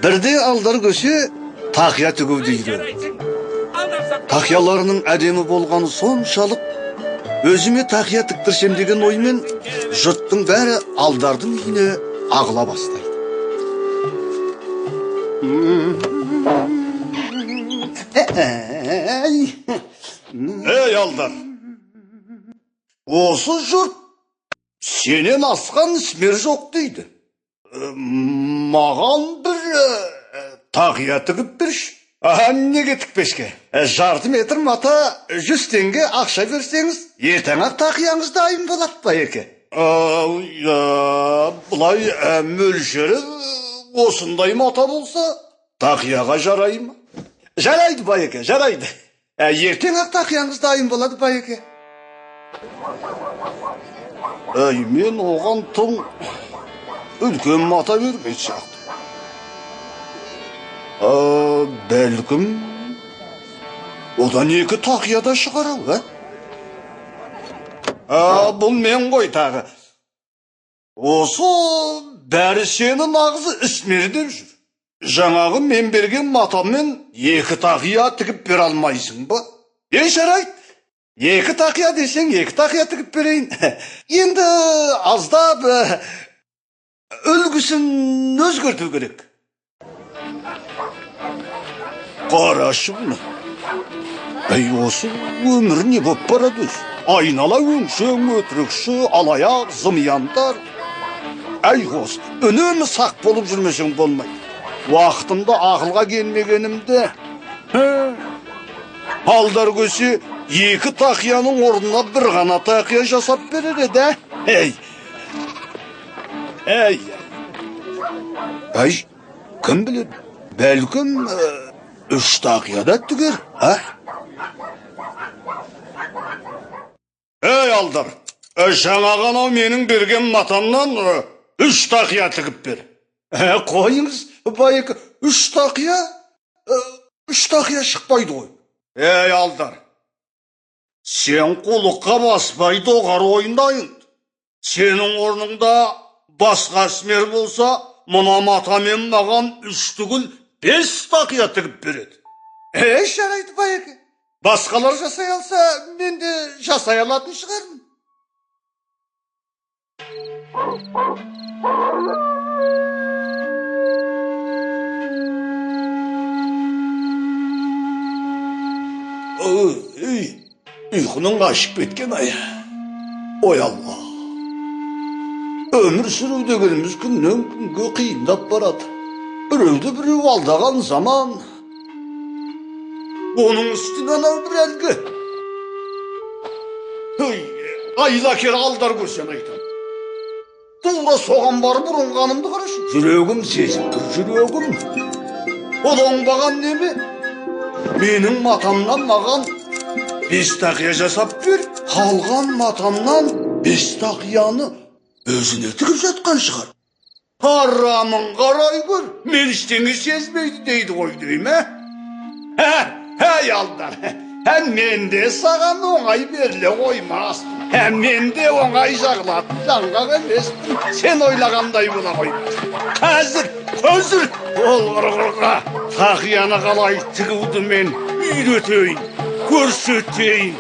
Бірде алдар көше тақия тігу дейді. Тақияларының әдемі болғаны соншалық, өзіме тақия тіктірсем деген оймен жұрттың бәрі алдардың үйіне ағыла бастайды. Ей алдар, осы жұрт сенен асқан ісмер жоқ дейді. Маған бір тақия тігіп берші. Неге тікпешке? Жарты метр мата 100 теңге ақша берсеңіз, ертең-ақ тақияңыз дайын болады Байеке. Бұлай мөлшері осындай мата болса, тақияға жарай ма? Жарайды Байеке, жарайды. Ертең-ақ тақияңыз дайын болады Байеке. Мен оған тым үлкен мата бермейді шақты. Бәлкім, одан 2 тақияда шығарау, Бұл мен ғой тағы. Осы бәрі сені нағызы ісмер деп жүр. Жаңағы мен берген матамен 2 тақия тігіп бер алмайсың ба? Жарайды. 2 тақия десең 2 тақия тігіп берейін. Енді аздап үлгісін өзгерту керек. Қарашы бұны. Осы өмір не боп барады өзі? Айнала өңшең, өтірікші, алаяқ, зымияндар. Осы, үнемі сақ болып жүрмесең болмайды. Уақытымда ақылға келмегенімде, алдар көсе 2 тақияның орнына 1 ғана тақия жасап берер еді. Кім біледі? Бәлкім 3 тақияда түгер, алдар, жаңағана менің берген матамнан 3 тақия тігіп бер. Қойыңыз, Байеке, 3 тақия? 3 тақия шықпайды ғой. Алдар, сен құлыққа баспайды оғар ойындайын. Сенің орныңда басқа ісмер болса, мұна матамен маған 3 түгіл 5 тақия тігіп береді. Жарайды Байеке. Басқалар жасай алса, мен де жасай алатын шығармын. Ұйқының қашып кеткен ай. Ой Алла. Өмір сүру дегеніміз күннен күнге қиындап барады. Біреуді біреу алдаған заман. Оның үстінен бір әлгі. Айлакер алдар көрсен айтам. Тура соған бар бұрынғанымды қарашы. Жүрегім сезіп тұр, жүрегім. Ол оңбаған неме? Менің матамнан маған 5 тақия жасап бер, қалған матамнан 5 тақияны өзіне тігіп жатқан шығар. Арамын қарай көр, мен іштеңе сезмейді дейді ғой дейме? Алдар, мен де саған оңай беріле қоймаспын. Мен де оңай жағылатын жаңғақ емеспін. Сен ойлағандай бола қоймаспын. Қазір ол құрғырға тақияны қалай тігуді мен үйретейін, көрсетейін.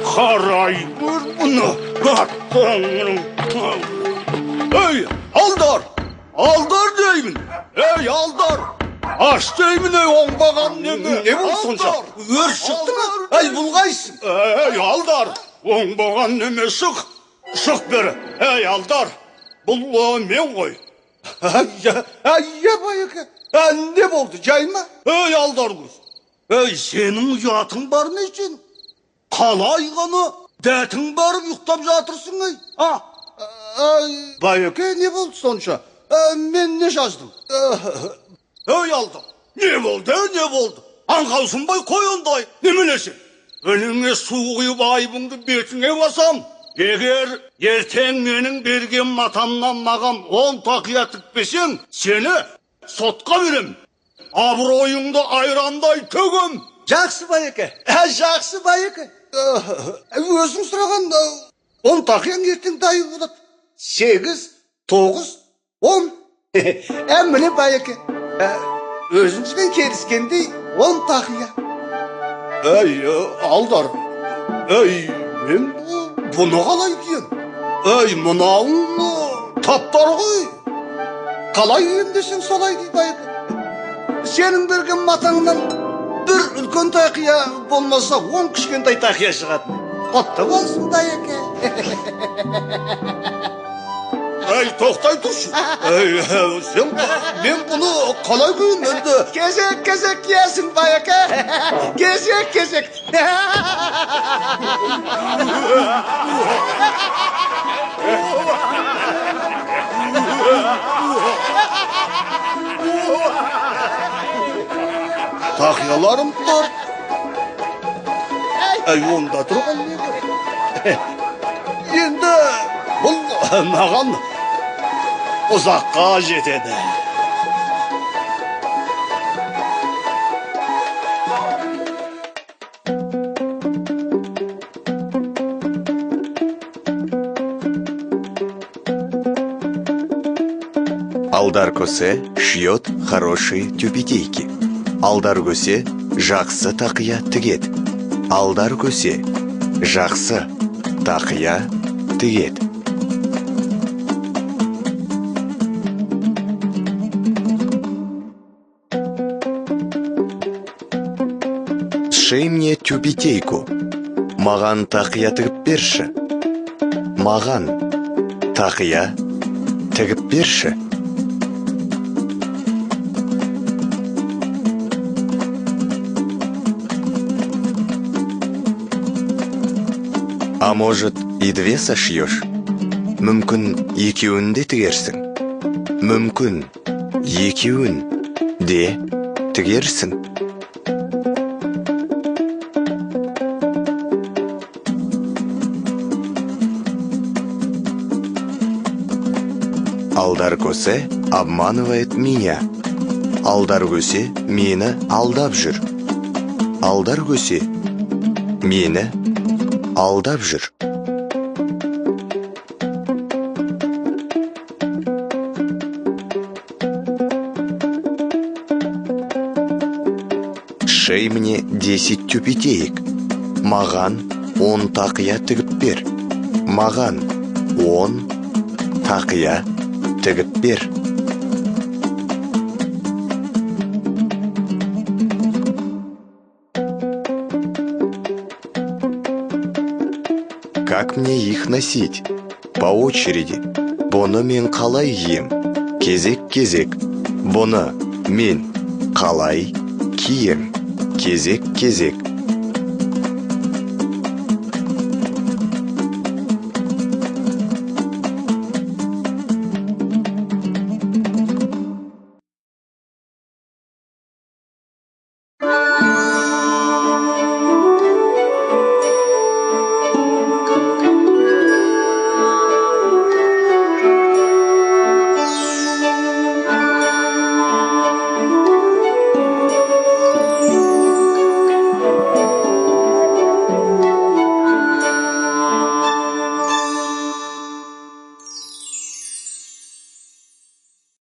Қарай көр бұны. Алдар деймін. Алдар. Аш деймін, оңбаған неме? Не бұл сонша? Өр шықты ма? Бұл қайсың? Алдар, оңбаған неме шық бері. Алдар, бұл мен ғой. Байеке, не болды, жай ма? Алдар көз. Сенің ұятың бар не сенің? Қалай ғана дәтің барып ұйықтап жатырсың, Байеке, не болды сонша? Мен не жаздым? Алдар, не болды? Аңғаусынбай қой ондай, немелесің? Önüne su quyup ayыбыңды бетіңе басам. Егер ертең менің берген матамнан маған 10 тақия тікпесең, сені сотқа берем. Абыройыңды айрандай төгім. Жақсы Байеке, жақсы Байеке. Өзің сұраған 10 тақияң ертең дайын болады. 8, 9, 10. Міне Байеке. өзіңізбен келіскендей 10 тақия. Ey Aldar, ey ben bunu қалай кием? Ey mınauın taptar ғой. Қалай кием десең солай ки байке. Сенің берген матаңнан бір үлкен тақия болмаса 10 кішкентай тақия шығады. Құтты болсын байке. Ey тоқтай тұршы. Ey sen ben bunu қалай кием енді? Кезек киесің байке. Кезек. Тақияларым бар. Ey онда тұрған не бар? Енді бұл маған ұзаққа жетеді. Алдар көсе шьет хорошие тюбетейки. Алдар көсе жақсы тақия тігет. Алдар көсе жақсы тақия тігет. Сшей мне тюбетейку. Маған тақия тігіп берші. Маған тақия тігіп берші. А может, и 2 сошьешь? Мүмкін екеуін де тігерсің. Мүмкін екеуін де тігерсің. Алдар көсе обманывает меня. Алдар көсе мені алдап жүр. Алдар көсе мені алдап жүр. Сшей мне 10 тюбетеек. Маған 10 тақия тігіп бер. Маған 10 тақия тігіп бер. Как мне их носить? По очереди. Бұны мен қалай кием? Кезек. Бұны мен қалай кием? Кезек.